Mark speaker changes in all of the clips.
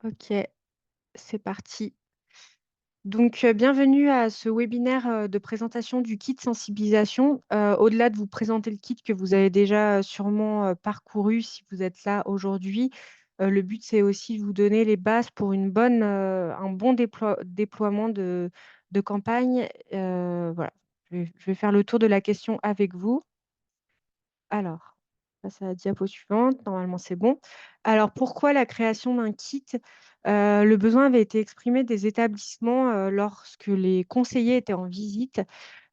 Speaker 1: Ok, c'est parti. Donc, bienvenue à ce webinaire de présentation du kit sensibilisation. Au-delà de vous présenter le kit que vous avez déjà sûrement parcouru si vous êtes là aujourd'hui, le but, c'est aussi de vous donner les bases pour un bon déploiement de campagne. Voilà, je vais faire le tour de la question avec vous. Alors, on passe à la diapo suivante. Normalement, c'est bon. Alors, pourquoi la création d'un kit? Le besoin avait été exprimé des établissements lorsque les conseillers étaient en visite.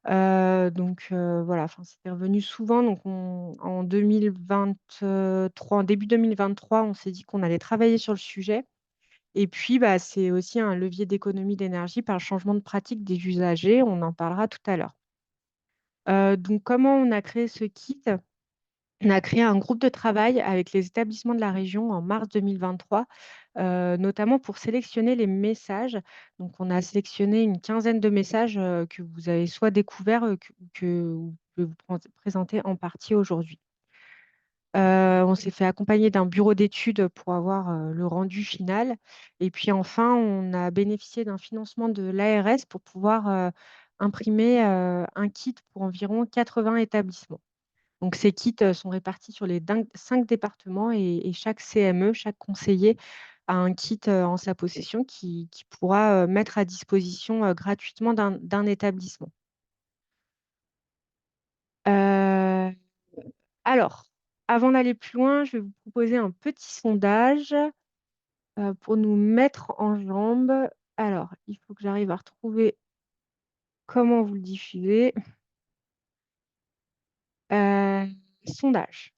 Speaker 1: Voilà, enfin, c'était revenu souvent. Donc, en 2023, en début 2023, on s'est dit qu'on allait travailler sur le sujet. Et puis, bah, c'est aussi un levier d'économie d'énergie par le changement de pratique des usagers. On en parlera tout à l'heure. Donc, comment on a créé ce kit? On a créé un groupe de travail avec les établissements de la région en mars 2023, notamment pour sélectionner les messages. Donc, on a sélectionné une quinzaine de messages que vous avez soit découverts ou que vous présenter en partie aujourd'hui. On s'est fait accompagner d'un bureau d'études pour avoir le rendu final. Et puis enfin, on a bénéficié d'un financement de l'ARS pour pouvoir imprimer un kit pour environ 80 établissements. Donc, ces kits sont répartis sur les 5 départements et chaque CME, chaque conseiller a un kit en sa possession qui pourra mettre à disposition gratuitement d'un établissement. Euh, alors, avant d'aller plus loin, je vais vous proposer un petit sondage pour nous mettre en jambes. Alors, il faut que j'arrive à retrouver comment vous le diffusez. Euh, Sondage.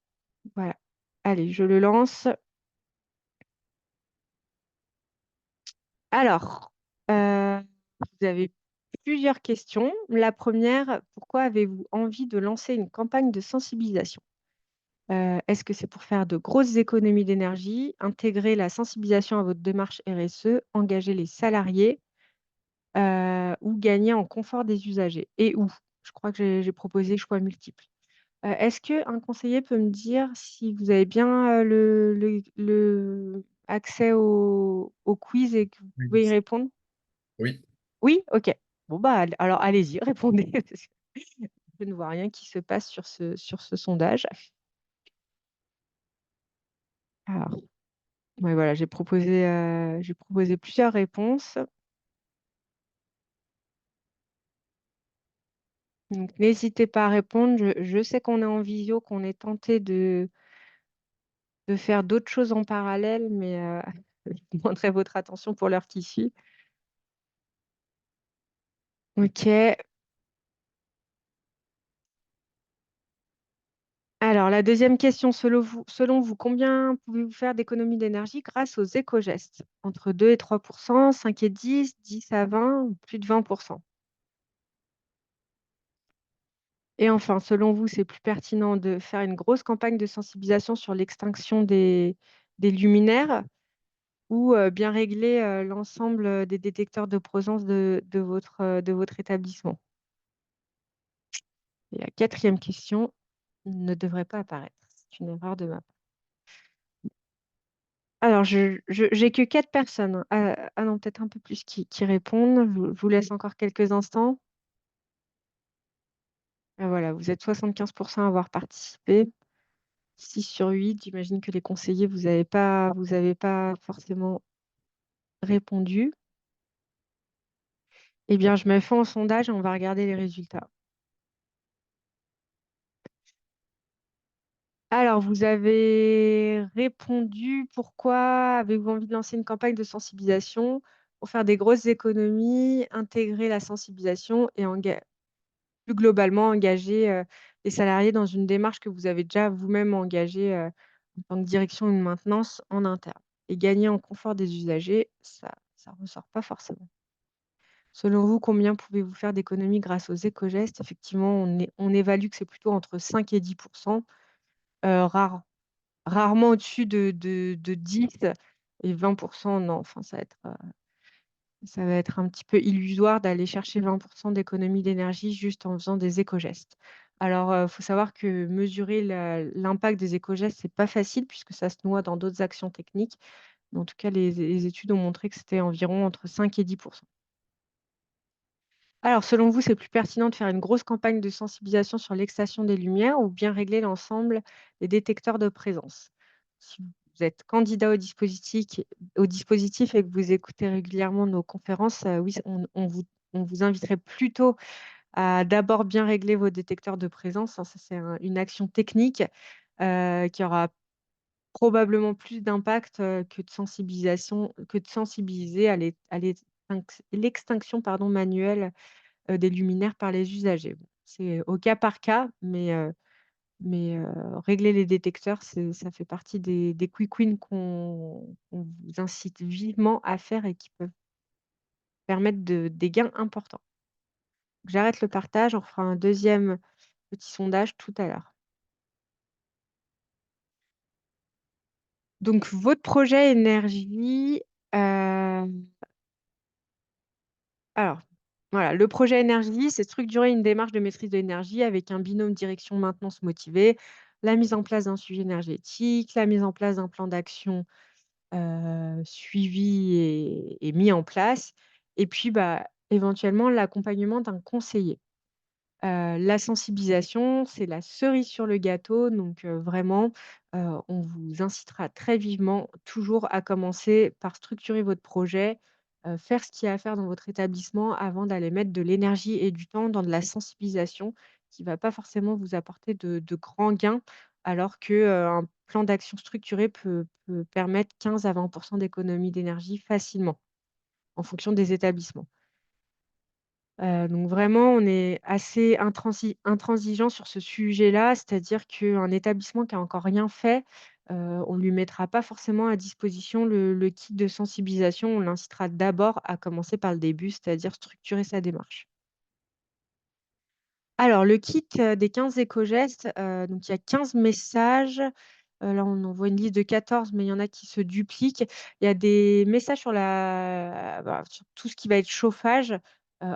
Speaker 1: Voilà. Allez, je le lance. Alors, vous avez plusieurs questions. La première, pourquoi avez-vous envie de lancer une campagne de sensibilisation? Est-ce que c'est pour faire de grosses économies d'énergie, intégrer la sensibilisation à votre démarche RSE, engager les salariés ou gagner en confort des usagers? Et où? Je crois que j'ai proposé choix multiples. Est-ce qu'un conseiller peut me dire si vous avez bien accès au quiz et que vous
Speaker 2: Oui.
Speaker 1: pouvez y répondre?
Speaker 2: Oui.
Speaker 1: Oui, ok. Bon, bah, alors allez-y, répondez. Parce que je ne vois rien qui se passe sur ce sondage. Alors, ouais, voilà, j'ai proposé plusieurs réponses. Donc, n'hésitez pas à répondre. Je sais qu'on est en visio, qu'on est tenté de faire d'autres choses en parallèle, mais je demanderai votre attention pour l'heure qui suit. Ok. Alors, la deuxième question, selon vous, combien pouvez-vous faire d'économie d'énergie grâce aux éco-gestes? Entre 2 et 3%, 5 et 10, 10 à 20, ou plus de 20%. Et enfin, selon vous, c'est plus pertinent de faire une grosse campagne de sensibilisation sur l'extinction des luminaires ou bien régler l'ensemble des détecteurs de présence de votre établissement? Et la quatrième question ne devrait pas apparaître. C'est une erreur de ma part. Alors, j'ai que 4 personnes, hein. Ah non, peut-être un peu plus qui répondent. Je vous laisse encore quelques instants. Ah, voilà, vous êtes 75% à avoir participé. 6 sur 8. J'imagine que les conseillers, vous avez pas forcément répondu. Eh bien, je mets fin au sondage et on va regarder les résultats. Alors, vous avez répondu, pourquoi avez-vous envie de lancer une campagne de sensibilisation pour faire des grosses économies, intégrer la sensibilisation et plus globalement engager les salariés dans une démarche que vous avez déjà vous-même engagée en tant que direction de maintenance en interne. Et gagner en confort des usagers, ça ne ressort pas forcément. Selon vous, combien pouvez-vous faire d'économies grâce aux éco-gestes? Effectivement, on évalue que c'est plutôt entre 5 et 10%, rarement au-dessus de 10 et 20%, non. Enfin, ça va être un petit peu illusoire d'aller chercher 20% d'économie d'énergie juste en faisant des éco-gestes. Alors, il faut savoir que mesurer l'impact des éco-gestes, c'est pas facile puisque ça se noie dans d'autres actions techniques. En tout cas, les études ont montré que c'était environ entre 5 et 10. Alors, selon vous, c'est plus pertinent de faire une grosse campagne de sensibilisation sur l'extinction des lumières ou bien régler l'ensemble des détecteurs de présence? Si vous êtes candidat au dispositif et que vous écoutez régulièrement nos conférences, oui, on vous inviterait plutôt à d'abord bien régler vos détecteurs de présence, hein. Ça, c'est une action technique qui aura probablement plus d'impact que de sensibiliser l'extinction pardon, manuelle des luminaires par les usagers. Bon, c'est au cas par cas, mais régler les détecteurs, ça fait partie des quick wins qu'on vous incite vivement à faire et qui peuvent permettre des gains importants. J'arrête le partage, on fera un deuxième petit sondage tout à l'heure. Donc votre projet énergie, alors voilà, le projet énergie, c'est structurer une démarche de maîtrise de l'énergie avec un binôme direction-maintenance motivé, la mise en place d'un suivi énergétique, la mise en place d'un plan d'action suivi et mis en place et puis, bah, éventuellement l'accompagnement d'un conseiller. La sensibilisation, c'est la cerise sur le gâteau, donc vraiment, on vous incitera très vivement toujours à commencer par structurer votre projet, faire ce qu'il y a à faire dans votre établissement avant d'aller mettre de l'énergie et du temps dans de la sensibilisation qui ne va pas forcément vous apporter de grands gains, alors que, un plan d'action structuré peut permettre 15 à 20 d'économie d'énergie facilement, en fonction des établissements. Donc vraiment, on est assez intransigeant sur ce sujet-là, c'est-à-dire qu'un établissement qui a encore rien fait, on lui mettra pas forcément à disposition le kit de sensibilisation. On l'incitera d'abord à commencer par le début, c'est-à-dire structurer sa démarche. Alors le kit, des 15 éco-gestes, donc il y a 15 messages. Là, on en voit une liste de 14, mais il y en a qui se dupliquent. Il y a des messages sur tout ce qui va être chauffage,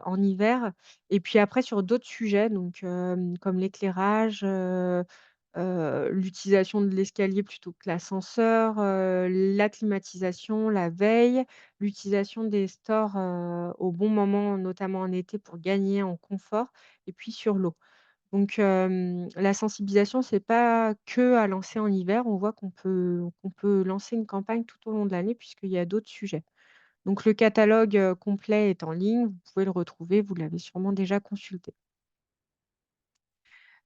Speaker 1: en hiver et puis après sur d'autres sujets donc comme l'éclairage, l'utilisation de l'escalier plutôt que l'ascenseur, la climatisation, la veille, l'utilisation des stores, au bon moment, notamment en été pour gagner en confort et puis sur l'eau. Donc la sensibilisation, c'est pas que à lancer en hiver. On voit qu'on peut lancer une campagne tout au long de l'année puisqu'il y a d'autres sujets. Donc le catalogue, complet est en ligne, vous pouvez le retrouver, vous l'avez sûrement déjà consulté.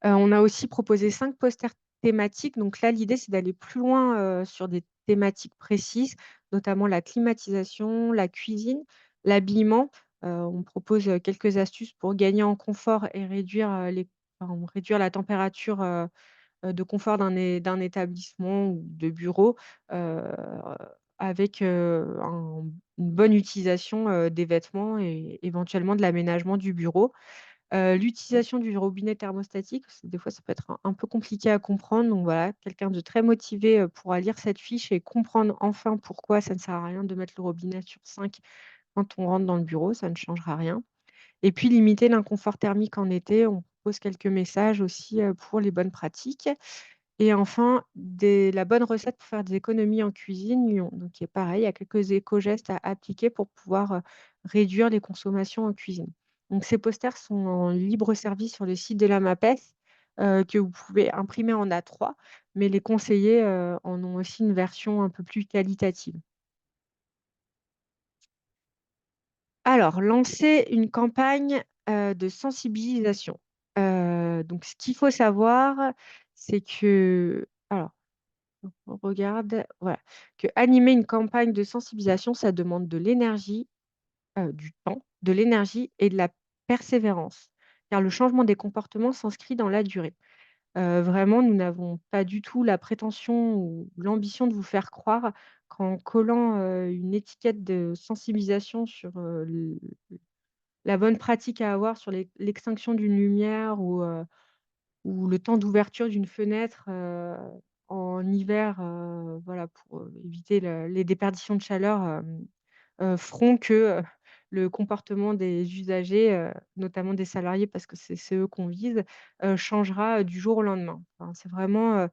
Speaker 1: On a aussi proposé 5 posters thématiques. Donc là, l'idée, c'est d'aller plus loin, sur des thématiques précises, notamment la climatisation, la cuisine, l'habillement. On propose, quelques astuces pour gagner en confort et réduire la température, de confort d'un établissement ou de bureau, heu, avec, une bonne utilisation, des vêtements et éventuellement de l'aménagement du bureau. L'utilisation du robinet thermostatique, parce que des fois ça peut être un peu compliqué à comprendre, donc voilà, quelqu'un de très motivé, pourra lire cette fiche et comprendre enfin pourquoi ça ne sert à rien de mettre le robinet sur 5 quand on rentre dans le bureau, ça ne changera rien. Et puis limiter l'inconfort thermique en été, on propose quelques messages aussi, pour les bonnes pratiques. Et enfin, la bonne recette pour faire des économies en cuisine, donc qui est pareil, il y a quelques éco-gestes à appliquer pour pouvoir, réduire les consommations en cuisine. Donc ces posters sont en libre service sur le site de la MAPES, que vous pouvez imprimer en A3, mais les conseillers, en ont aussi une version un peu plus qualitative. Alors, lancer une campagne, de sensibilisation. Donc ce qu'il faut savoir, c'est que alors on regarde, voilà, que animer une campagne de sensibilisation, ça demande de l'énergie, du temps, de l'énergie et de la persévérance, car le changement des comportements s'inscrit dans la durée. Vraiment, nous n'avons pas du tout la prétention ou l'ambition de vous faire croire qu'en collant, une étiquette de sensibilisation sur, la bonne pratique à avoir sur l'extinction d'une lumière ou le temps d'ouverture d'une fenêtre, en hiver, voilà, pour, éviter les déperditions de chaleur, feront que, le comportement des usagers, notamment des salariés parce que c'est eux qu'on vise, changera, du jour au lendemain. Enfin, c'est vraiment,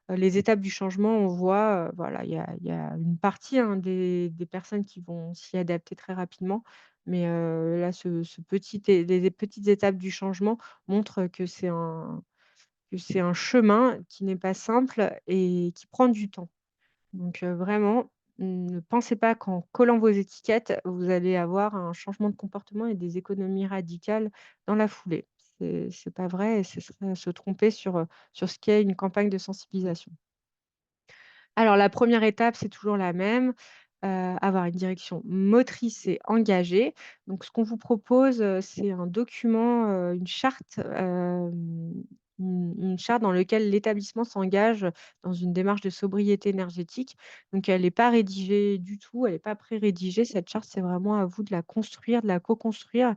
Speaker 1: Les étapes du changement, on voit, voilà, il y a une partie, hein, des personnes qui vont s'y adapter très rapidement, mais là, ce petit é les petites étapes du changement montrent que c'est un chemin qui n'est pas simple et qui prend du temps. Donc vraiment, ne pensez pas qu'en collant vos étiquettes, vous allez avoir un changement de comportement et des économies radicales dans la foulée. C'est pas vrai et ce serait se tromper sur ce qu'est une campagne de sensibilisation. Alors la première étape, c'est toujours la même, avoir une direction motrice et engagée. Donc ce qu'on vous propose, c'est un document, une charte, une charte dans lequel l'établissement s'engage dans une démarche de sobriété énergétique. Donc elle n'est pas rédigée du tout, elle n'est pas pré-rédigée. Cette charte, c'est vraiment à vous de la construire, de la co-construire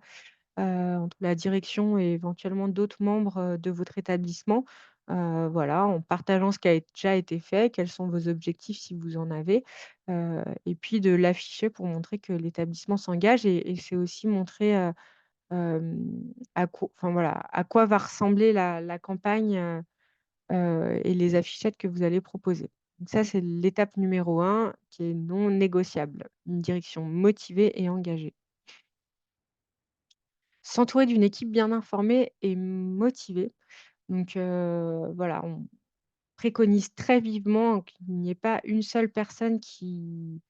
Speaker 1: entre la direction et éventuellement d'autres membres, de votre établissement. Voilà, en partageant ce qui a déjà été fait, quels sont vos objectifs si vous en avez, et puis de l'afficher pour montrer que l'établissement s'engage et c'est aussi montrer, enfin voilà, à quoi va ressembler la campagne, et les affichettes que vous allez proposer. Donc ça, c'est l'étape numéro un qui est non négociable, une direction motivée et engagée. S'entourer d'une équipe bien informée et motivée. Donc voilà, on préconise très vivement qu'il n'y ait pas une seule personne qui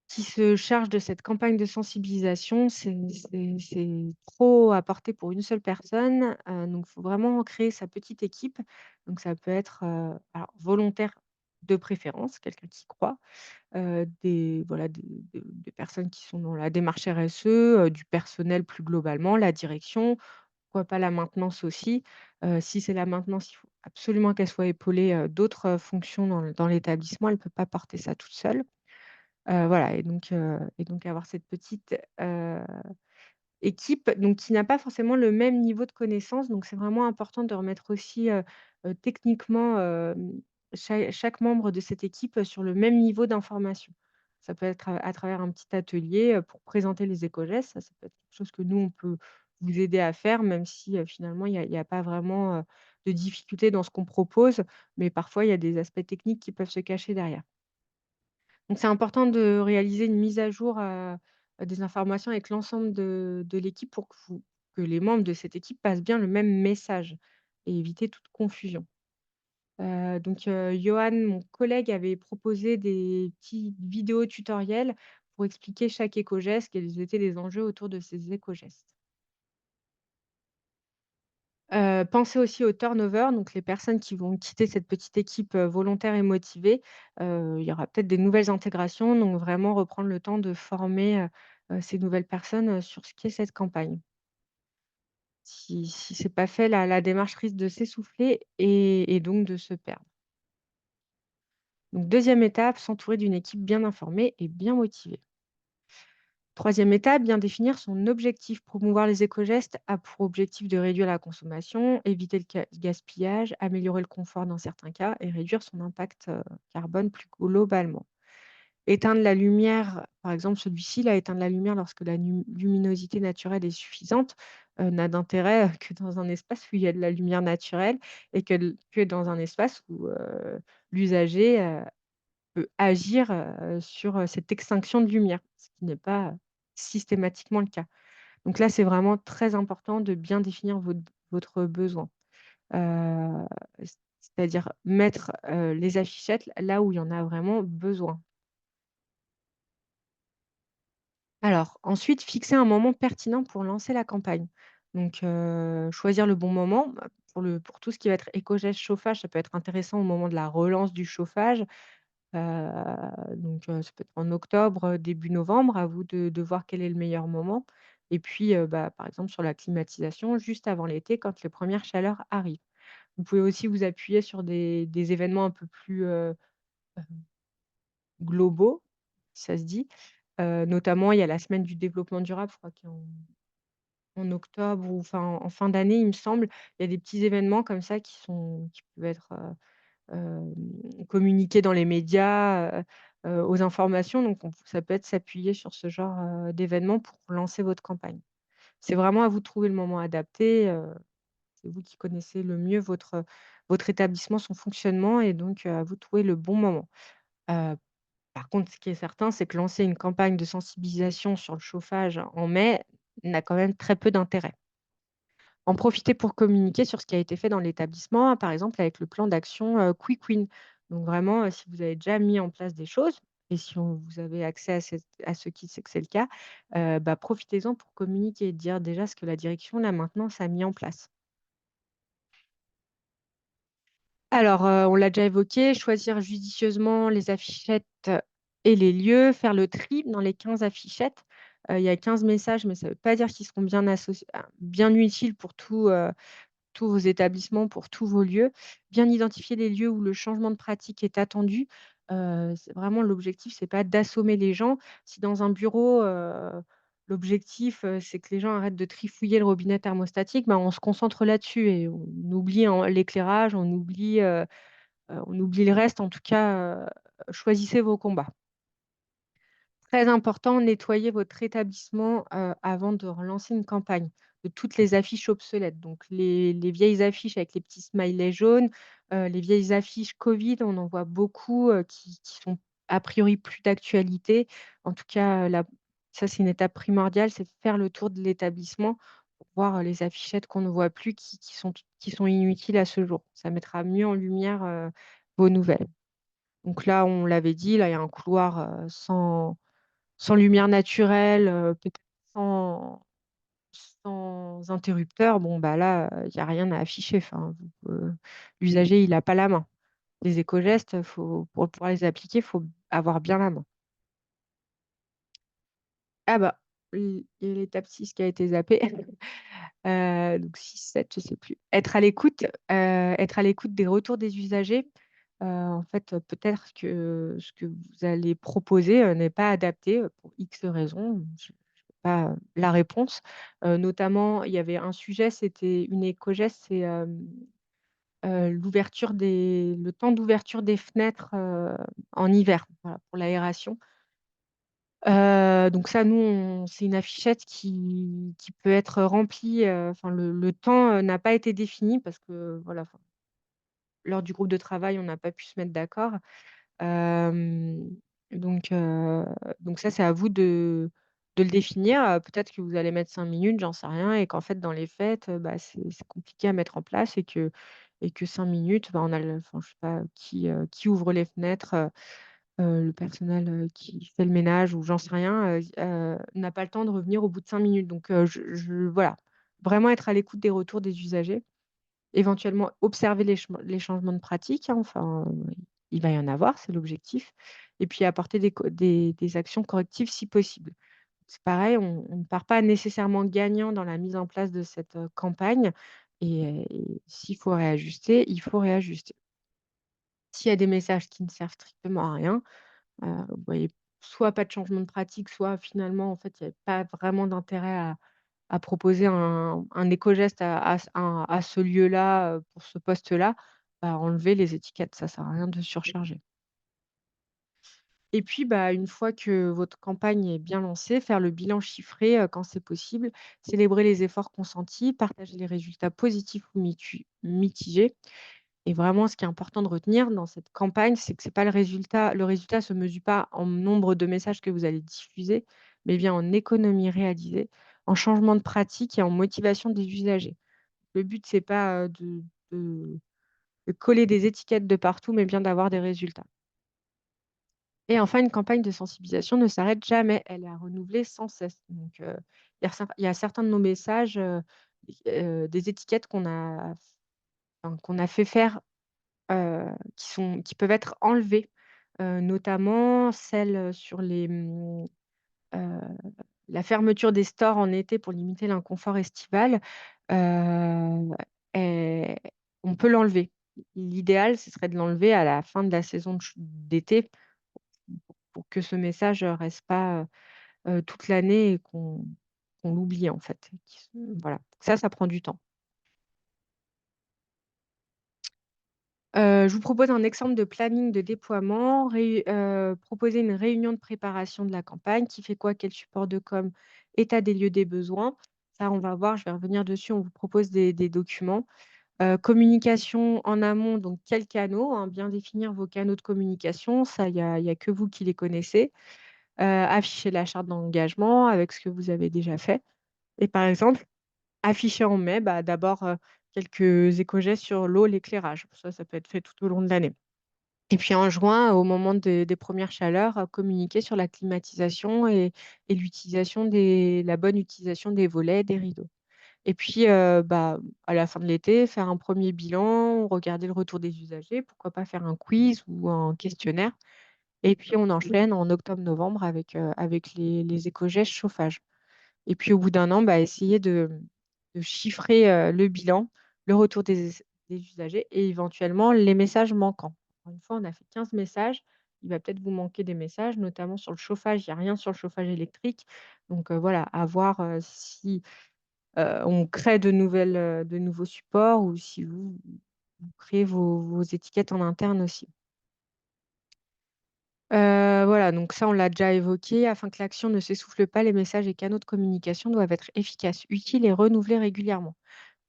Speaker 1: se charge de cette campagne de sensibilisation. C'est trop à porter pour une seule personne, donc il faut vraiment créer sa petite équipe. Donc ça peut être, alors volontaire de préférence, quelqu'un qui croit, des voilà, des personnes qui sont dans la démarche RSE, du personnel plus globalement, la direction. Pourquoi pas la maintenance aussi? Si c'est la maintenance, il faut absolument qu'elle soit épaulée, d'autres, fonctions dans l'établissement. Elle ne peut pas porter ça toute seule. Voilà et donc avoir cette petite, équipe, donc qui n'a pas forcément le même niveau de connaissance. Donc c'est vraiment important de remettre aussi, techniquement, chaque membre de cette équipe, sur le même niveau d'information. Ça peut être à travers un petit atelier, pour présenter les écogestes. Ça peut être quelque chose que nous, on peut vous aider à faire, même si, finalement, il y a pas vraiment, de difficulté dans ce qu'on propose, mais parfois, il y a des aspects techniques qui peuvent se cacher derrière. Donc c'est important de réaliser une mise à jour, des informations avec l'ensemble de l'équipe pour que les membres de cette équipe passent bien le même message et éviter toute confusion. Donc Johan, mon collègue, avait proposé des petites vidéos tutoriels pour expliquer chaque éco-geste, quels étaient les enjeux autour de ces éco-gestes. Pensez aussi au turnover, donc les personnes qui vont quitter cette petite équipe, volontaire et motivée. Il y aura peut-être des nouvelles intégrations, donc vraiment reprendre le temps de former, ces nouvelles personnes, sur ce qu'est cette campagne. Si c'est pas fait, la démarche risque de s'essouffler et donc de se perdre. Donc deuxième étape, s'entourer d'une équipe bien informée et bien motivée. Troisième étape, bien définir son objectif. Promouvoir les éco-gestes a pour objectif de réduire la consommation, éviter le gaspillage, améliorer le confort dans certains cas et réduire son impact carbone plus globalement. Éteindre la lumière, par exemple, celui-ci, là, éteindre la lumière lorsque la luminosité naturelle est suffisante, n'a d'intérêt que dans un espace où il y a de la lumière naturelle et que dans un espace où l'usager peut agir, sur, cette extinction de lumière, ce qui n'est pas systématiquement le cas. Donc là, c'est vraiment très important de bien définir votre besoin. Heu, C'est-à-dire mettre, les affichettes là où il y en a vraiment besoin. Alors ensuite, fixer un moment pertinent pour lancer la campagne. Donc choisir le bon moment, bah, pour tout ce qui va être éco-gestes chauffage, ça peut être intéressant au moment de la relance du chauffage. Donc ça peut être en octobre, début novembre, à vous de voir quel est le meilleur moment et puis, bah, par exemple sur la climatisation juste avant l'été quand les premières chaleurs arrivent. Vous pouvez aussi vous appuyer sur des événements un peu plus, globaux, si ça se dit. Notamment, il y a la semaine du développement durable, je crois qui est en octobre ou enfin en fin d'année, il me semble. Il y a des petits événements comme ça qui peuvent être, communiquer dans les médias, aux informations. Donc ça peut être s'appuyer sur ce genre, d'événement pour lancer votre campagne. C'est vraiment à vous de trouver le moment adapté, c'est vous qui connaissez le mieux votre établissement, son fonctionnement et donc à vous de trouver le bon moment. Heu, Par contre, ce qui est certain, c'est que lancer une campagne de sensibilisation sur le chauffage en mai n'a quand même très peu d'intérêt. En profiter pour communiquer sur ce qui a été fait dans l'établissement, par exemple avec le plan d'action, Quick Win. Donc vraiment, si vous avez déjà mis en place des choses et si vous avez accès à ce kit, c'est que c'est le cas, bah, profitez-en pour communiquer, dire déjà ce que la direction, là, maintenant, ça a mis en place. Alors, on l'a déjà évoqué, choisir judicieusement les affichettes et les lieux, faire le tri dans les 15 affichettes. Il y a 15 messages, mais ça ne veut pas dire qu'ils seront bien utiles pour tous vos établissements, pour tous vos lieux. Bien identifier les lieux où le changement de pratique est attendu. C'est vraiment l'objectif, c'est pas d'assommer les gens. Si dans un bureau, l'objectif, c'est que les gens arrêtent de trifouiller le robinet thermostatique, ben, on se concentre là-dessus et on oublie l'éclairage, on oublie le reste. En tout cas, choisissez vos combats. Très important, nettoyez votre établissement, avant de relancer une campagne, de toutes les affiches obsolètes. Donc les vieilles affiches avec les petits smileys jaunes, les vieilles affiches covid, on en voit beaucoup, qui sont a priori plus d'actualité. En tout cas, ça c'est une étape primordiale, c'est de faire le tour de l'établissement pour voir, les affichettes qu'on ne voit plus qui sont inutiles à ce jour. Ça mettra mieux en lumière, vos nouvelles. Donc là, on l'avait dit, là, il y a un couloir, sans lumière naturelle, peut-être sans sans interrupteur, bon, bah, là, il y a rien à afficher. Enfin, l'usager, il a pas la main. Les écogestes, faut pour pouvoir les appliquer, il faut avoir bien la main. Ah bah, il y a l'étape 6 qui a été zappée. Donc 6, 7, je sais plus. Être à l'écoute des retours des usagers. En fait, peut-être que ce que vous allez proposer, n'est pas adapté, pour X raisons. Je n'ai pas, la réponse. Notamment, il y avait un sujet, c'était une éco-geste, c'est, le temps d'ouverture des fenêtres, en hiver, voilà, pour l'aération. Donc ça, nous, c'est une affichette qui peut être remplie, enfin le temps, n'a pas été défini parce que voilà, enfin, lors du groupe de travail, on n'a pas pu se mettre d'accord. Hem, donc heu, donc ça, c'est à vous de le définir. Peut-être que vous allez mettre 5 minutes, j'en sais rien et qu'en fait, dans les faits, bah, c'est compliqué à mettre en place et que 5 minutes, bah, on a le enfin, je sais pas qui ouvre les fenêtres, le personnel, qui fait le ménage ou j'en sais rien, n'a pas le temps de revenir au bout de 5 minutes. Donc voilà, vraiment être à l'écoute des retours des usagers, éventuellement observer les changements de pratique, hein, enfin, il va y en avoir, c'est l'objectif et puis apporter des actions correctives si possible. C'est pareil, on ne part pas nécessairement gagnant dans la mise en place de cette, campagne et s'il faut réajuster, il faut réajuster. S'il y a des messages qui ne servent strictement à rien, vous voyez, soit pas de changement de pratique, soit finalement, en fait, il y avait pas vraiment d'intérêt à proposer un éco-geste à ce lieu-là, pour ce poste-là, bah, enlevez les étiquettes, ça sert à rien de surcharger. Et puis, bah, une fois que votre campagne est bien lancée, faire le bilan chiffré, quand c'est possible, célébrer les efforts consentis, partager les résultats positifs ou mitigés. Et vraiment, ce qui est important de retenir dans cette campagne, c'est que c'est pas le résultat se mesure pas en nombre de messages que vous allez diffuser, mais bien en économie réalisée, en changement de pratique et en motivation des usagers. Le but, c'est pas, de de coller des étiquettes de partout, mais bien d'avoir des résultats. Et enfin, une campagne de sensibilisation ne s'arrête jamais, elle est à renouveler sans cesse. Donc, il y a certains de nos messages, des étiquettes qu'on a fait faire qui peuvent être enlevées, notamment celles, sur heu, la fermeture des stores en été pour limiter l'inconfort estival, heu et on peut l'enlever. L'idéal, ce serait de l'enlever à la fin de la saison d'été pour que ce message, reste pas, toute l'année et qu'on l'oublie, en fait. Voilà, ça prend du temps. Je vous propose un exemple de planning de déploiement, proposer une réunion de préparation de la campagne, qui fait quoi, quel support de com, état des lieux des besoins. Ça, on va voir, je vais revenir dessus, on vous propose des documents. Communication en amont, donc quels canaux, hein, bien définir vos canaux de communication, ça, il y a que vous qui les connaissez. Afficher la charte d'engagement avec ce que vous avez déjà fait et par exemple, afficher en mai, bah, d'abord, quelques éco-gestes sur l'eau, l'éclairage. Ça peut être fait tout au long de l'année et puis en juin, au moment des premières chaleurs, communiquer sur la climatisation et l'utilisation des la bonne utilisation des volets, des rideaux. Et puis, bah, à la fin de l'été, faire un premier bilan, regarder le retour des usagers, pourquoi pas faire un quiz ou un questionnaire. Et puis, on enchaîne en octobre-novembre avec les éco-gestes chauffage. Et puis, au bout d'un an, bah, essayer de chiffrer le bilan, le retour des usagers et éventuellement les messages manquants. Encore une fois, on a fait 15 messages. Il va peut-être vous manquer des messages, notamment sur le chauffage. Il n'y a rien sur le chauffage électrique. Donc, voilà, à voir si on crée de nouveaux supports ou si vous créez vos étiquettes en interne aussi. Voilà, donc ça, on l'a déjà évoqué. Afin que l'action ne s'essouffle pas, les messages et canaux de communication doivent être efficaces, utiles et renouvelés régulièrement.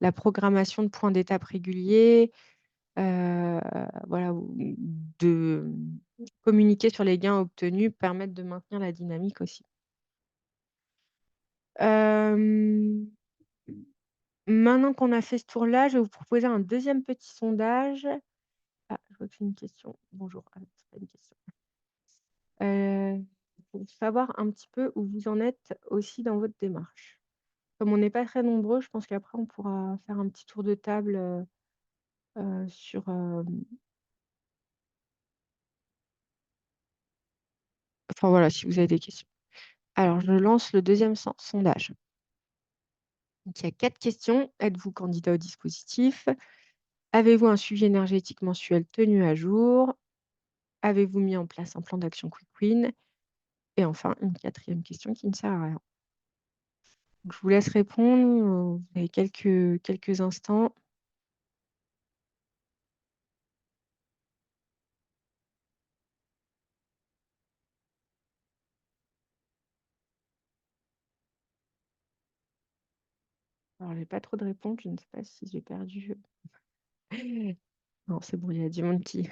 Speaker 1: La programmation de points d'étape réguliers, euh, voilà, ou de communiquer sur les gains obtenus permettent de maintenir la dynamique aussi. Euh, Maintenant qu'on a fait ce tour-là, je vais vous proposer un deuxième petit sondage. Ah, je vois que c'est une question. Bonjour. Ah, c'est pas une question. Euh, pour savoir un petit peu où vous en êtes aussi dans votre démarche. Comme on n'est pas très nombreux, je pense qu'après, on pourra faire un petit tour de table sur... enfin voilà, si vous avez des questions. Alors, je lance le deuxième sondage. Donc, il y a 4 questions. Êtes-vous candidat au dispositif? Avez-vous un suivi énergétique mensuel tenu à jour? Avez-vous mis en place un plan d'action Quick Win? Et enfin, une quatrième question qui ne sert à rien. Donc, je vous laisse répondre. Vous avez quelques instants. Alors, j'ai pas trop de réponses. Je ne sais pas si j'ai perdu. Non, c'est bon, il y a du monde qui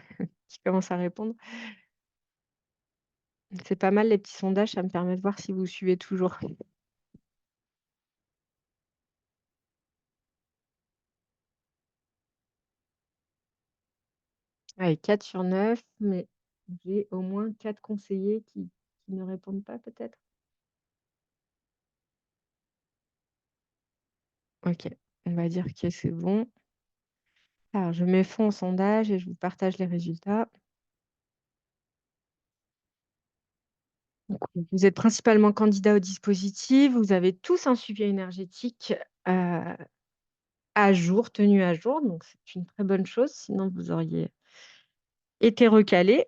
Speaker 1: commence à répondre. C'est pas mal les petits sondages, ça me permet de voir si vous suivez toujours. Allez, 4 sur 9, mais j'ai au moins 4 conseillers qui ne répondent pas peut-être. Ok, on va dire que c'est bon. Alors, je mets fond au sondage et je vous partage les résultats. Donc, vous êtes principalement candidat au dispositif. Vous avez tous un suivi énergétique euh, à jour, tenu à jour. Donc, c'est une très bonne chose. Sinon, vous auriez été recalé.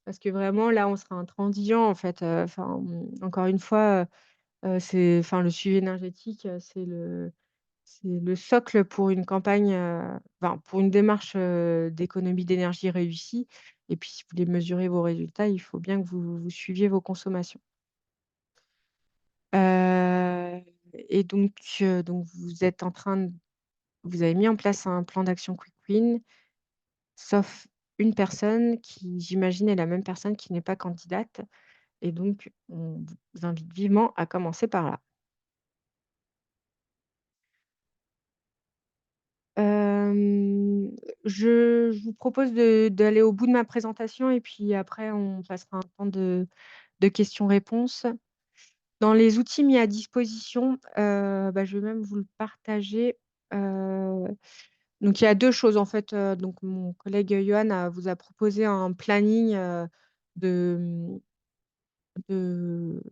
Speaker 1: Parce que vraiment, là, on sera intransigeant, en fait. Enfin, encore une fois, enfin, le suivi énergétique, c'est le socle pour une campagne, enfin, pour une démarche d'économie d'énergie réussie. Et puis, si vous voulez mesurer vos résultats, il faut bien que vous suiviez vos consommations. Euh, et donc, vous êtes en train vous avez mis en place un plan d'action Quick Win, sauf une personne qui, j'imagine, est la même personne qui n'est pas candidate. Et donc, on vous invite vivement à commencer par là. Euh, je vous propose d'aller au bout de ma présentation et puis après, on passera un temps de questions-réponses. Dans les outils mis à disposition, bah, je vais même vous le partager. Euh, donc, il y a 2 choses en fait. Donc, mon collègue Johan vous a proposé un planning de, de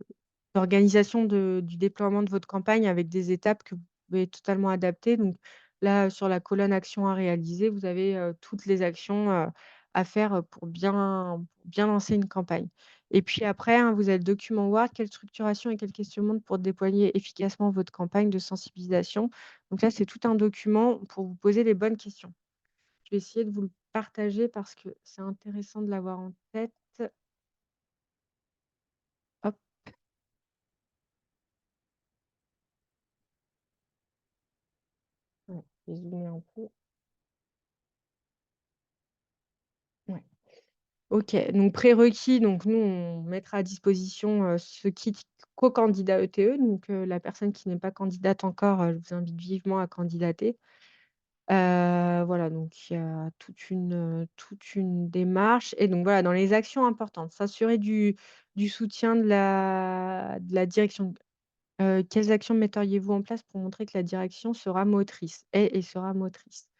Speaker 1: l'organisation du déploiement de votre campagne avec des étapes que vous pouvez totalement adapter. Donc là, sur la colonne actions à réaliser, vous avez toutes les actions à faire pour bien lancer une campagne. Et puis après, hein, vous avez le document Word, quelle structuration et quel questionnement pour déployer efficacement votre campagne de sensibilisation. Donc là, c'est tout un document pour vous poser les bonnes questions. Je vais essayer de vous le partager parce que c'est intéressant de l'avoir en tête. Hop, ouais, je vais zoomer un peu. OK, donc prérequis, donc nous, on mettra à disposition, ce kit qu'aux candidats ETE, donc la personne qui n'est pas candidate encore, je vous invite vivement à candidater. Voilà, donc il y a toute une démarche et donc voilà, dans les actions importantes, s'assurer du soutien de la direction. Quelles actions metteriez-vous en place pour montrer que la direction sera motrice est et sera motrice?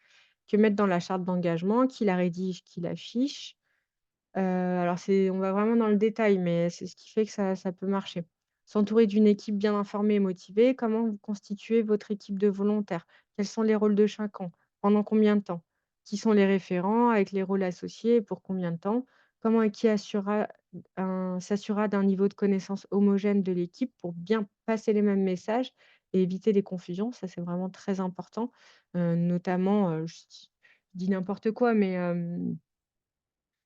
Speaker 1: Que mettre dans la charte d'engagement? Qui la rédige? Qui l'affiche? Alors on va vraiment dans le détail, mais c'est ce qui fait que ça peut marcher. S'entourer d'une équipe bien informée et motivée. Comment vous constituez votre équipe de volontaires? Quels sont les rôles de chacun? Pendant combien de temps? Qui sont les référents avec les rôles associés et pour combien de temps? Comment et qui s'assurera d'un niveau de connaissance homogène de l'équipe pour bien passer les mêmes messages et éviter les confusions? Ça, c'est vraiment très important, notamment, je dis n'importe quoi, mais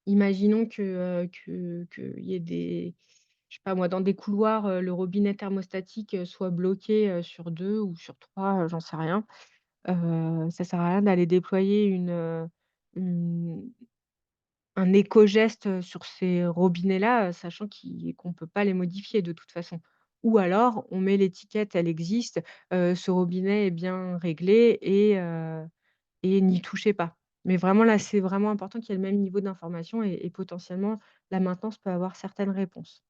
Speaker 1: imaginons qu'il y ait je sais pas moi, dans des couloirs, le robinet thermostatique, soit bloqué, sur 2 ou sur 3, j'en sais rien. Ça sert à rien d'aller déployer une un éco-geste, sur ces robinets-là, sachant qu'on ne peut pas les modifier de toute façon. Ou alors on met l'étiquette, elle existe, ce robinet est bien réglé et n'y touchez pas. Mais vraiment là, c'est vraiment important qu'il y ait le même niveau d'information et potentiellement la maintenance peut avoir certaines réponses.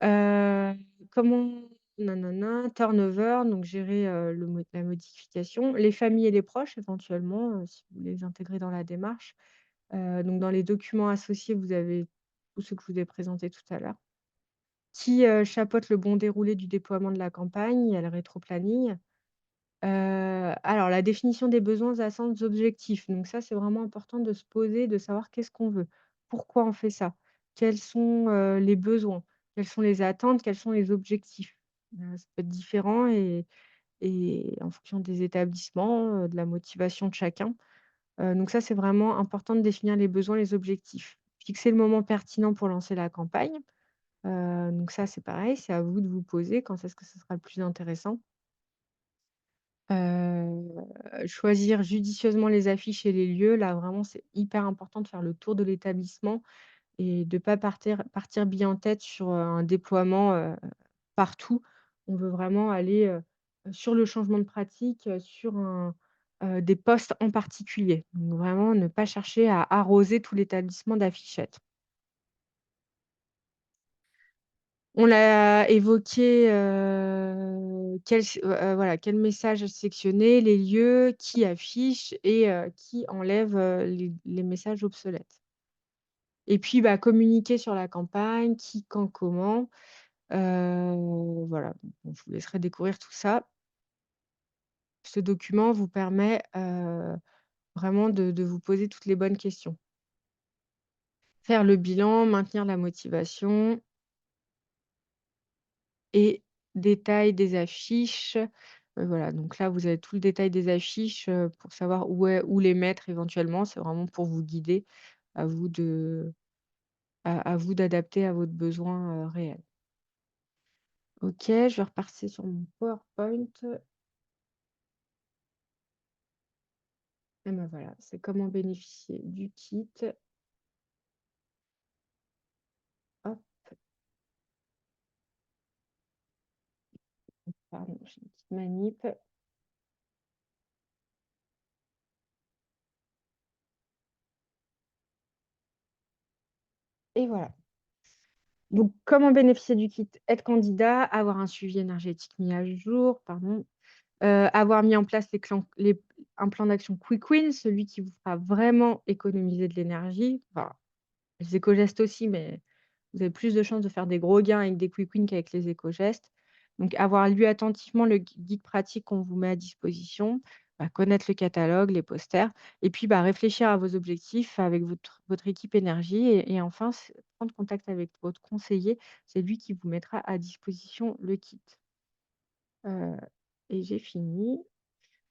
Speaker 1: Heu, comment nanana, turnover, donc gérer, la modification, les familles et les proches éventuellement, si vous les intégrez dans la démarche. Donc dans les documents associés, vous avez tous ceux que je vous ai présentés tout à l'heure. Qui, chapeaute le bon déroulé du déploiement de la campagne? Il y a le rétroplanning. Alors la définition des besoins à sens objectifs, donc ça, c'est vraiment important de se poser, de savoir qu'est-ce qu'on veut? Pourquoi on fait ça? Quels sont, les besoins? Quelles sont les attentes? Quels sont les objectifs? Ça peut être différent et en fonction des établissements, de la motivation de chacun. Donc ça, c'est vraiment important de définir les besoins, les objectifs. Fixer le moment pertinent pour lancer la campagne, donc ça, c'est pareil, c'est à vous de vous poser quand est-ce que ce sera le plus intéressant. Choisir judicieusement les affiches et les lieux, là, vraiment, c'est hyper important de faire le tour de l'établissement et de pas partir bille en tête sur, un déploiement, partout. On veut vraiment aller, sur le changement de pratique, sur des postes en particulier. Donc vraiment ne pas chercher à arroser tout l'établissement d'affichettes. On l'a évoqué, voilà, quel message sectionner, les lieux, qui affiche et qui enlève, les messages obsolètes. Et puis, bah, communiquer sur la campagne, qui, quand, comment, voilà, bon, je vous laisserai découvrir tout ça. Ce document vous permet, vraiment de vous poser toutes les bonnes questions. Faire le bilan, maintenir la motivation et détail des affiches. Voilà, donc là, vous avez tout le détail des affiches, pour savoir où les mettre éventuellement. C'est vraiment pour vous guider. À vous de à vous d'adapter à votre besoin, réel. OK, je vais repartir sur mon PowerPoint. Et ben voilà, c'est comment bénéficier du kit. Hop, pardon, j'ai une petite manip et voilà. Donc comment bénéficier du kit? Être candidat, avoir un suivi énergétique mis à jour, pardon. Avoir mis en place un plan d'action quick win, celui qui vous fera vraiment économiser de l'énergie. Enfin, les éco-gestes aussi, mais vous avez plus de chances de faire des gros gains avec des quick wins qu'avec les éco-gestes. Donc avoir lu attentivement le guide pratique qu'on vous met à disposition, connaître le catalogue, les posters et puis, réfléchir à vos objectifs avec votre équipe énergie et enfin prendre contact avec votre conseiller. C'est lui qui vous mettra à disposition le kit. Heu et j'ai fini.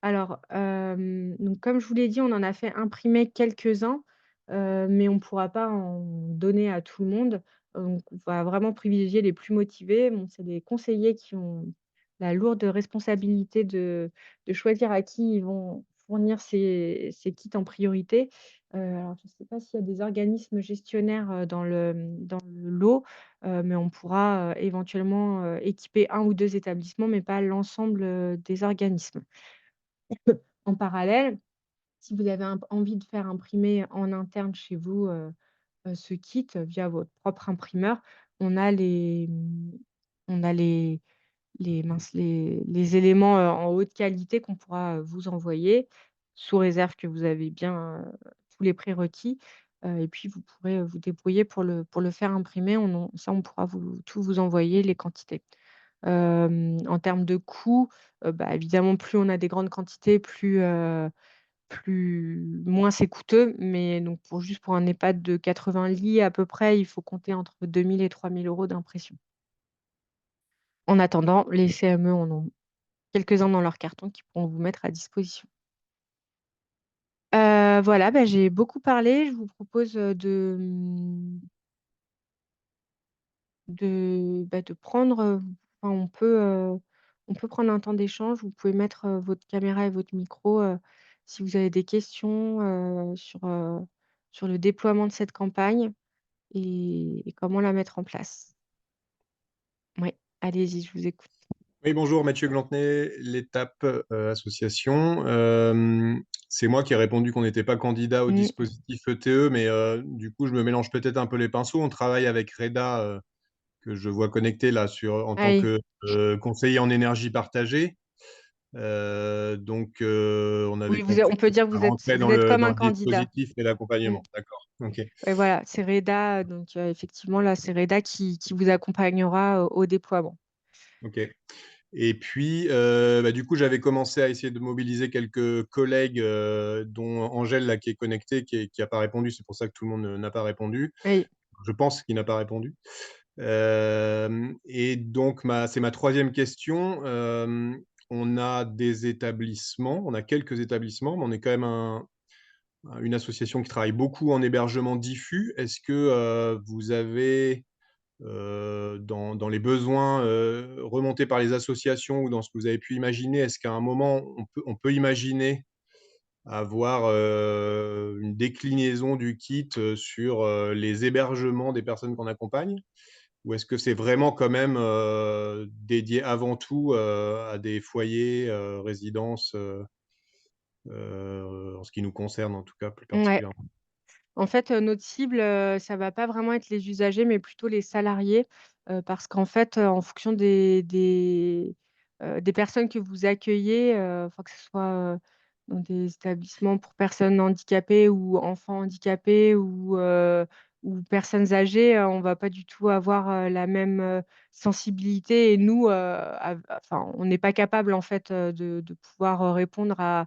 Speaker 1: Alors, donc comme je vous l'ai dit, on en a fait imprimer quelques-uns, mais on ne pourra pas en donner à tout le monde. Donc on va vraiment privilégier les plus motivés. Bon, c'est des conseillers qui ont la lourde responsabilité de choisir à qui ils vont fournir ces kits en priorité. Alors je ne sais pas s'il y a des organismes gestionnaires, dans le lot, mais on pourra, éventuellement, équiper un ou 2 établissements, mais pas l'ensemble, des organismes. En parallèle, si vous avez envie de faire imprimer en interne chez vous, ce kit via votre propre imprimeur, on a on a les éléments, en haute qualité qu'on pourra, vous envoyer, sous réserve que vous avez bien, tous les prérequis, et puis vous pourrez, vous débrouiller pour le faire imprimer. On pourra tout vous envoyer, les quantités. En termes de coût, bah, évidemment, plus on a des grandes quantités, moins c'est coûteux, mais donc pour un EHPAD de 80 lits à peu près, il faut compter entre 2 000 et 3 000 € d'impression. En attendant, les CME en ont quelques-uns dans leur carton qui pourront vous mettre à disposition. Voilà, bah, j'ai beaucoup parlé. Je vous propose, de prendre, enfin on peut prendre un temps d'échange. Vous pouvez mettre, votre caméra et votre micro, si vous avez des questions, sur le déploiement de cette campagne et comment la mettre en place. Ouais, allez-y, je vous écoute.
Speaker 2: Oui, bonjour, Mathieu Glantenay, l'étape association. C'est moi qui ai répondu qu'on n'était pas candidat au
Speaker 1: Mmh,
Speaker 2: dispositif ETE, mais du coup, je me mélange peut-être un peu les pinceaux. On travaille avec Reda, que je vois connecté là en
Speaker 1: ah
Speaker 2: tant
Speaker 1: oui.
Speaker 2: que conseiller en énergie partagée. On avait
Speaker 1: Oui,
Speaker 2: conclu
Speaker 1: on peut
Speaker 2: que
Speaker 1: dire que
Speaker 2: ça rentrait
Speaker 1: vous êtes comme
Speaker 2: dans
Speaker 1: un
Speaker 2: le
Speaker 1: candidat.
Speaker 2: dispositif et
Speaker 1: Mmh.
Speaker 2: l'accompagnement. D'accord. OK.
Speaker 1: Ouais, voilà, c'est Reda, donc effectivement, là, c'est Reda qui vous accompagnera au déploiement.
Speaker 2: OK. Et puis, du coup, j'avais commencé à essayer de mobiliser quelques collègues, dont Angèle là, qui est connectée, qui a pas répondu. C'est pour ça que tout le monde, n'a pas répondu.
Speaker 1: Oui,
Speaker 2: Je pense qu'il n'a pas répondu. Et donc c'est ma troisième question. On a des établissements, on a quelques établissements, mais on est quand même une association qui travaille beaucoup en hébergement diffus. Est-ce que, vous avez dans les besoins remontés par les associations ou dans ce que vous avez pu imaginer, est-ce qu'à un moment, on peut imaginer avoir une déclinaison du kit sur les hébergements des personnes qu'on accompagne? Ou est-ce que c'est vraiment quand même dédié avant tout à des foyers, résidences, en ce qui nous concerne en tout cas plus
Speaker 1: ouais.
Speaker 2: particulièrement?
Speaker 1: En fait, notre cible, ça va pas vraiment être les usagers, mais plutôt les salariés, parce qu'en fait, en fonction des personnes que vous accueillez, enfin que ce soit, dans des établissements pour personnes handicapées ou enfants handicapés ou personnes âgées, on va pas du tout avoir, la même, sensibilité et nous, enfin, on n'est pas capable en fait, de pouvoir, répondre à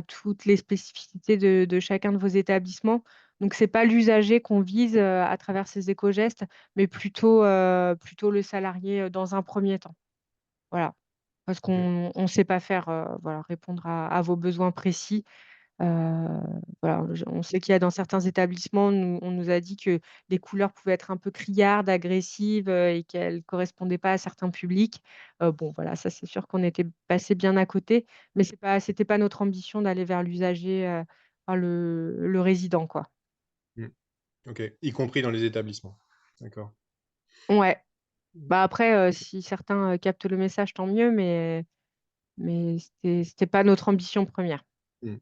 Speaker 1: toutes les spécificités de chacun de vos établissements. Donc c'est pas l'usager qu'on vise, à travers ces éco-gestes, mais plutôt le salarié, dans un premier temps. Voilà, parce
Speaker 2: OK.
Speaker 1: qu'on sait pas faire, voilà, répondre à vos besoins précis. Voilà, on sait qu'il y a dans certains établissements, on nous a dit que les couleurs pouvaient être un peu criardes, agressives, et qu'elles correspondaient pas à certains publics. Bon, voilà, ça, c'est sûr qu'on était passé bien à côté, mais c'était pas notre ambition d'aller vers l'usager, enfin le résident, quoi.
Speaker 2: Mmh. OK. Y compris dans les établissements? D'accord.
Speaker 1: Ouais, bah, après, si certains, captent le message, tant mieux, mais c'était pas notre ambition première.
Speaker 2: Mmh.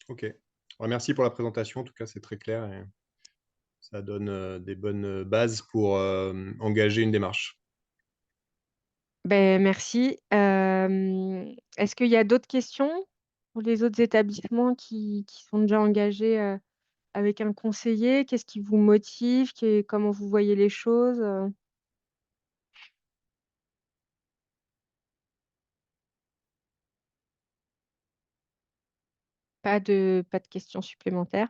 Speaker 2: OK. Ouais, merci pour la présentation. En tout cas, c'est très clair et ça donne, des bonnes, bases pour, engager une démarche.
Speaker 1: Ben merci. Est-ce qu'il y a d'autres questions pour les autres établissements qui sont déjà engagés, avec un conseiller? Qu'est-ce qui vous motive? Comment vous voyez les choses? Pas de questions supplémentaires?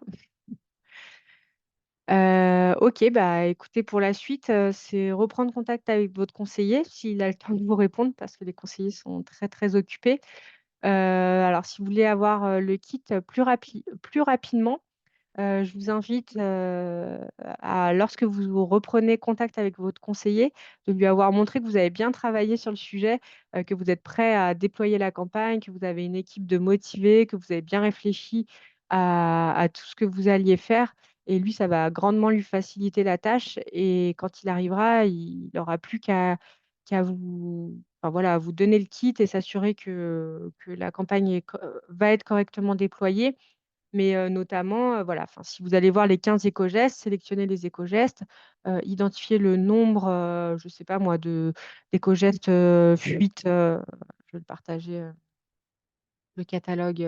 Speaker 1: OK, bah, écoutez, pour la suite, c'est reprendre contact avec votre conseiller, s'il a le temps de vous répondre, parce que les conseillers sont très, très occupés. Alors si vous voulez avoir, le kit plus rapidement, Je vous invite, à lorsque vous reprenez contact avec votre conseiller, de lui avoir montré que vous avez bien travaillé sur le sujet, que vous êtes prêt à déployer la campagne, que vous avez une équipe de motivés, que vous avez bien réfléchi à tout ce que vous alliez faire et lui, ça va grandement lui faciliter la tâche et quand il arrivera, il n'aura plus qu'à vous enfin voilà, à vous donner le kit et s'assurer que la campagne va être correctement déployée mais notamment, voilà, enfin, si vous allez voir les 15 éco-gestes, sélectionnez les éco-gestes, identifiez le nombre, je ne sais pas moi, d'éco-gestes, fuite, je vais le partager, le catalogue,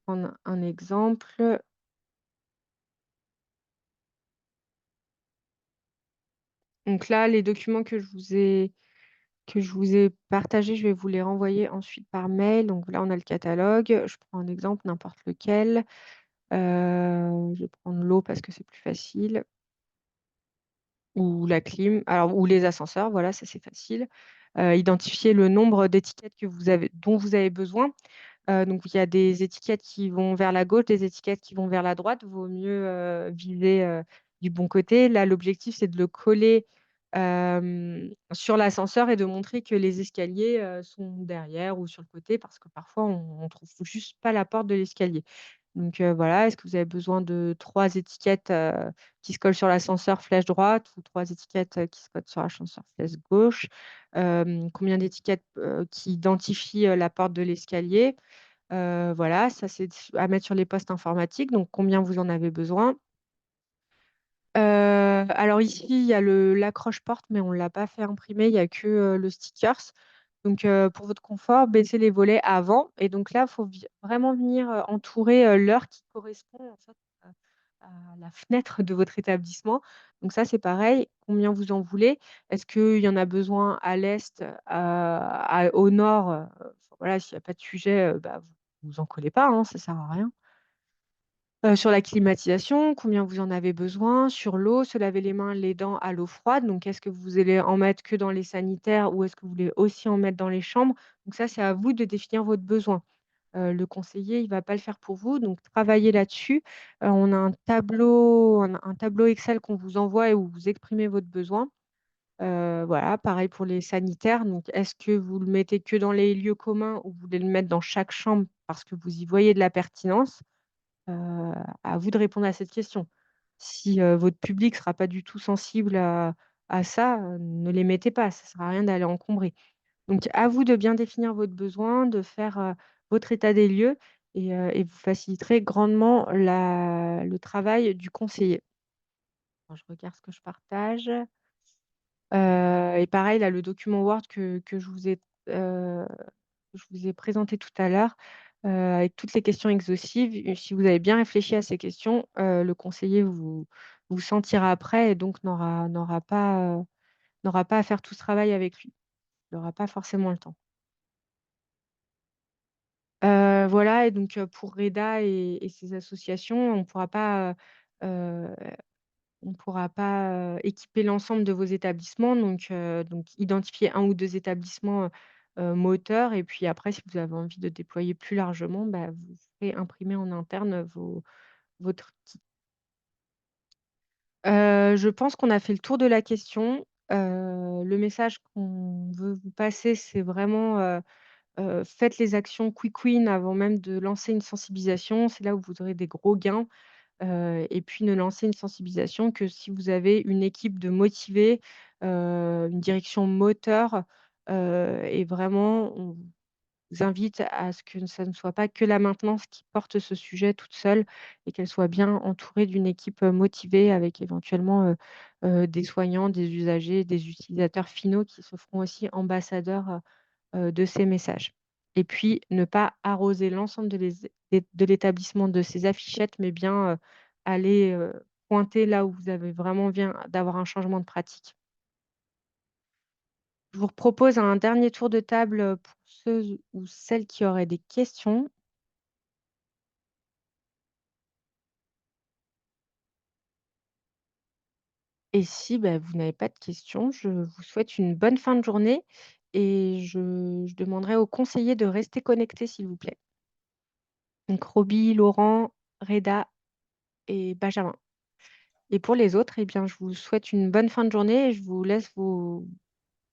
Speaker 1: prendre un exemple. Donc là, les documents que je vous ai partagés, je vais vous les renvoyer ensuite par mail. Donc là, on a le catalogue. Je prends un exemple, n'importe lequel. Je vais prendre l'eau parce que c'est plus facile. Ou la clim, alors ou les ascenseurs, voilà, ça c'est facile. Identifier le nombre d'étiquettes dont vous avez besoin. Donc il y a des étiquettes qui vont vers la gauche, des étiquettes qui vont vers la droite. Vaut mieux viser du bon côté. Là, l'objectif, c'est de le coller sur l'ascenseur et de montrer que les escaliers sont derrière ou sur le côté parce que parfois on ne trouve juste pas la porte de l'escalier. Donc voilà, est-ce que vous avez besoin de 3 étiquettes, qui se collent sur l'ascenseur flèche droite ou 3 étiquettes, qui se collent sur l'ascenseur flèche gauche? Combien d'étiquettes, qui identifient, la porte de l'escalier? Voilà, ça c'est à mettre sur les postes informatiques, donc combien vous en avez besoin? Alors ici, il y a l'accroche-porte, mais on ne l'a pas fait imprimer, il y a que, le stickers. Donc pour votre confort, baissez les volets avant et donc là, il faut vraiment venir, entourer, l'heure qui correspond en fait, à la fenêtre de votre établissement. Donc ça, c'est pareil, combien vous en voulez? Est-ce qu'il y en a besoin à l'est, au nord? Voilà, s'il n'y a pas de sujet, bah, vous en collez pas, hein, ça sert à rien. Sur la climatisation, combien vous en avez besoin? Sur l'eau, se laver les mains, les dents à l'eau froide. Donc, est-ce que vous allez en mettre que dans les sanitaires ou est-ce que vous voulez aussi en mettre dans les chambres? Donc ça, c'est à vous de définir votre besoin. Le conseiller, il ne va pas le faire pour vous, donc travaillez là-dessus. On a un tableau Excel qu'on vous envoie et où vous exprimez votre besoin. Voilà, pareil pour les sanitaires. Donc, est-ce que vous le mettez que dans les lieux communs ou vous voulez le mettre dans chaque chambre parce que vous y voyez de la pertinence? Heu, à vous de répondre à cette question. Si, votre public sera pas du tout sensible à ça, ne les mettez pas, ça sert à rien d'aller encombrer. Donc à vous de bien définir votre besoin, de faire, votre état des lieux et vous faciliterez grandement le travail du conseiller. Alors je regarde ce que je partage. Et pareil là, le document Word que heu je vous ai présenté tout à l'heure, avec toutes les questions exhaustives. Et si vous avez bien réfléchi à ces questions, le conseiller vous sentira prêt et donc n'aura pas à faire tout ce travail avec lui. Il n'aura pas forcément le temps. Voilà et donc pour Reda et ses associations, heu, on pourra pas, équiper l'ensemble de vos établissements donc identifier un ou 2 établissements, moteurs et puis après si vous avez envie de déployer plus largement, bah, vous ferez imprimer en interne votre kit. Je pense qu'on a fait le tour de la question. Le message qu'on veut vous passer, c'est vraiment, faites les actions quick win avant même de lancer une sensibilisation. C'est là où vous aurez des gros gains. Et puis ne lancer une sensibilisation que si vous avez une équipe de motivés, une direction moteur, et vraiment on vous invite à ce que ça ne soit pas que la maintenance qui porte ce sujet toute seule et qu'elle soit bien entourée d'une équipe, motivée avec éventuellement, des soignants, des usagers, des utilisateurs finaux qui se feront aussi ambassadeurs, de ces messages. Et puis ne pas arroser l'ensemble de l'établissement de ces affichettes, mais bien, aller, pointer là où vous avez vraiment bien d'avoir un changement de pratique. Je vous propose un dernier tour de table, pour ceux ou celles qui auraient des questions et si, bah, vous n'avez pas de questions, je vous souhaite une bonne fin de journée et je demanderai aux conseillers de rester connectés, s'il vous plaît. Donc Roby, Laurent, Reda et Benjamin. Et pour les autres, eh bien, je vous souhaite une bonne fin de journée et je vous laisse vous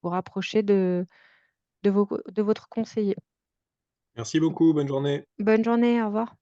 Speaker 1: rapprocher de votre conseiller.
Speaker 2: Merci beaucoup, bonne journée.
Speaker 1: Bonne journée, au revoir.